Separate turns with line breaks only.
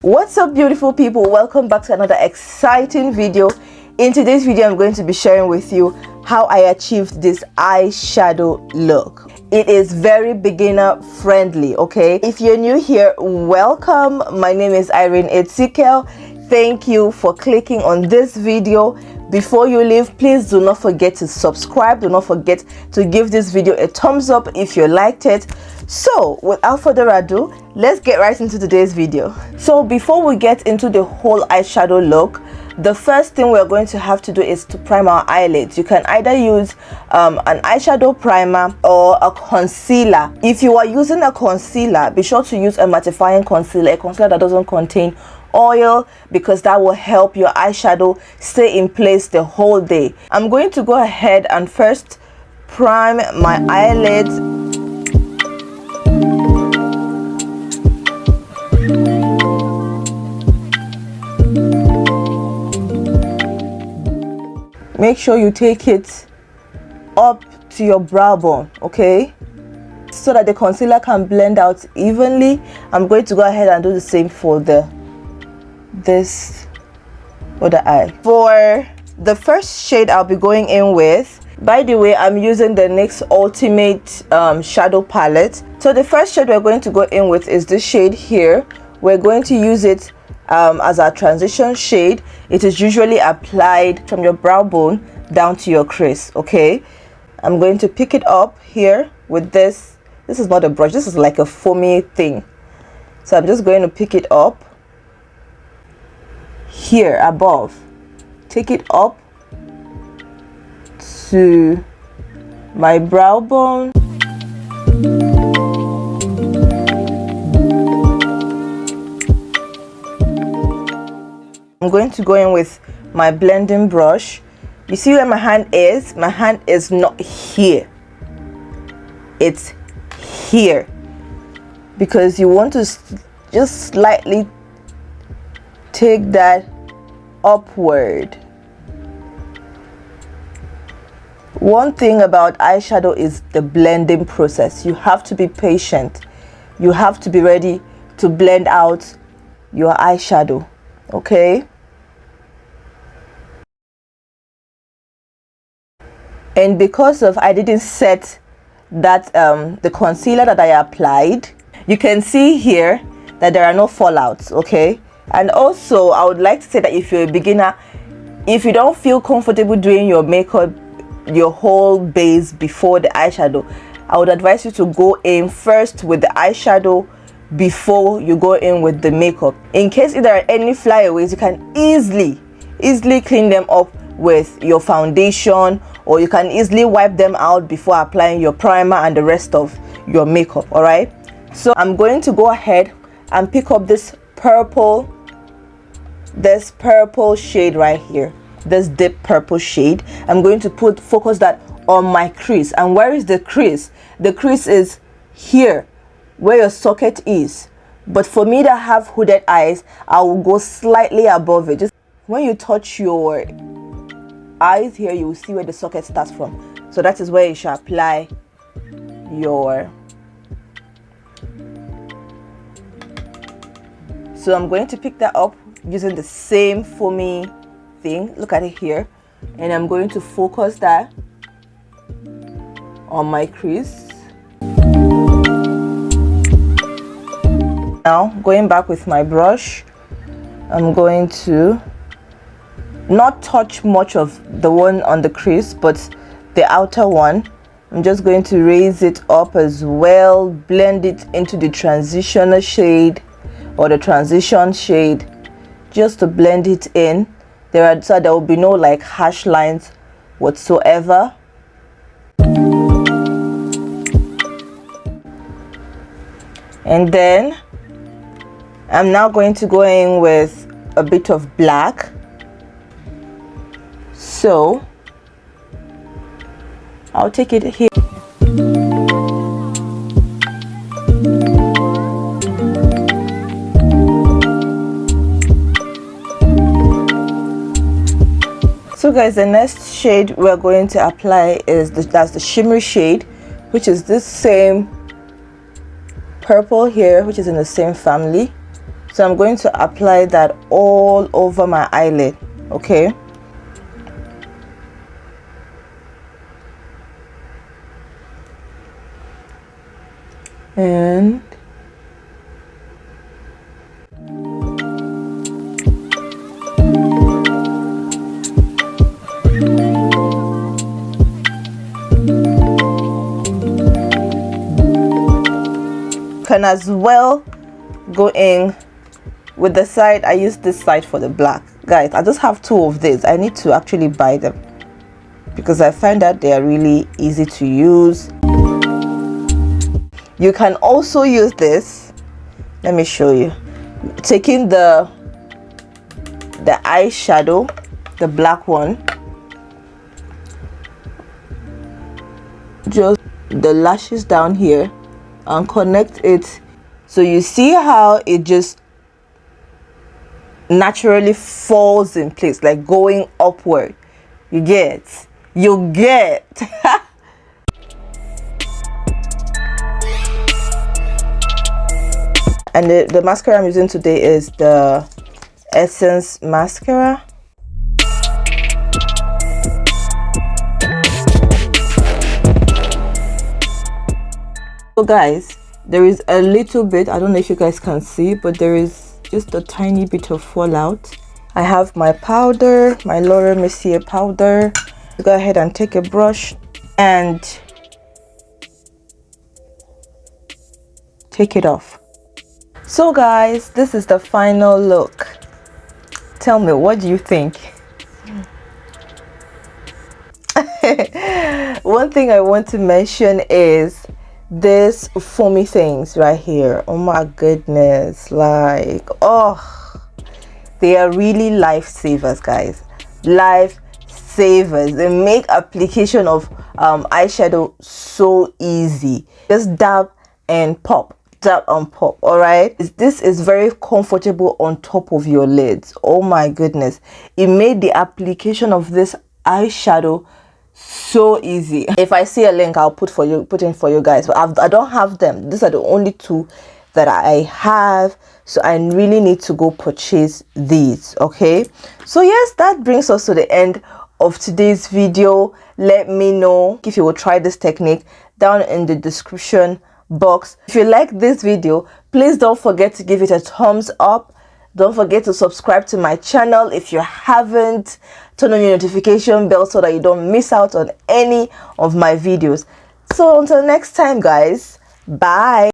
What's up, beautiful people? Welcome back to another exciting video. In today's video, I'm going to be sharing with you how I achieved this eyeshadow look. It is very beginner friendly, okay? If you're new here, welcome. My name is ireneezzy. Thank you for clicking on this video. Before you leave, please do not forget to subscribe. Do not forget to give this video a thumbs up if you liked it. So without further ado, let's get right into today's video. So before we get into the whole eyeshadow look, the first thing we're going to have to do is to prime our eyelids. You can either use an eyeshadow primer or a concealer. If you are using a concealer, be sure to use a mattifying concealer, a concealer that doesn't contain oil, because that will help your eyeshadow stay in place the whole day. I'm going to go ahead and first prime my eyelids. Make sure you take it up to your brow bone, okay, so that the concealer can blend out evenly. I'm going to go ahead and do the same for this other eye. For the first shade I'll be going in with, by the way, I'm using the NYX Ultimate shadow palette. So the first shade we're going to go in with is this shade here. We're going to use it as our transition shade. It is usually applied from your brow bone down to your crease, okay? I'm going to pick it up here with this. This is not a brush, this is like a foamy thing. So I'm just going to pick it up here above, take it up to my brow bone. I'm going to go in with my blending brush. You see where my hand is? My hand is not here, it's here, because you want to just slightly take that upward. One thing about eyeshadow is the blending process. You have to be patient. You have to be ready to blend out your eyeshadow, okay? And because of I didn't set that the concealer that I applied, you can see here that there are no fallouts, okay? And also I would like to say that if you're a beginner, if you don't feel comfortable doing your makeup, your whole base before the eyeshadow, I would advise you to go in first with the eyeshadow before you go in with the makeup. In case if there are any flyaways, you can easily clean them up with your foundation, or you can easily wipe them out before applying your primer and the rest of your makeup. All right, so I'm going to go ahead and pick up this purple shade right here, this deep purple shade. I'm going to focus that on my crease. And where is the crease? The crease is here where your socket is, but for me that have hooded eyes, I will go slightly above it. Just when you touch your eyes here, you will see where the socket starts from. So that is where you should apply your. So I'm going to pick that up using the same foamy thing. Look at it here, and I'm going to focus that on my crease. Now going back with my brush, I'm going to not touch much of the one on the crease, but the outer one. I'm just going to raise it up as well, blend it into the transitional shade or the transition shade, just to blend it in. So there will be no like harsh lines whatsoever. And then I'm now going to go in with a bit of black. So I'll take it here. So guys, the next shade we're going to apply is that's the shimmery shade, which is this same purple here, which is in the same family. So I'm going to apply that all over my eyelid, okay? And can as well go in with the side. I use this side for the black. Guys, I just have 2 of these. I need to actually buy them because I find that they are really easy to use. You can also use this. Let me show you. Taking the eyeshadow, the black one, just the lashes down here, and connect it. So you see how it just naturally falls in place, like going upward. You get. And the mascara I'm using today is the Essence mascara. So guys, there is a little bit, I don't know if you guys can see, but there is just a tiny bit of fallout. I have my powder, my Laura Mercier powder. Go ahead and take a brush and take it off. So guys, this is the final look. Tell me, what do you think? One thing I want to mention is this foamy things right here. Oh my goodness, like, oh, they are really lifesavers, guys. Lifesavers. They make application of eyeshadow so easy. Just dab and pop, dab and pop. All right, this is very comfortable on top of your lids. Oh my goodness, it made the application of this eyeshadow so easy. If I see a link, I'll put in for you guys, but I don't have them. These are the only 2 that I have, so I really need to go purchase these. Okay, so yes, that brings us to the end of today's video. Let me know if you will try this technique down in the description box. If you like this video, please don't forget to give it a thumbs up. Don't forget to subscribe to my channel if you haven't. Turn on your notification bell so that you don't miss out on any of my videos. So until next time, guys, bye.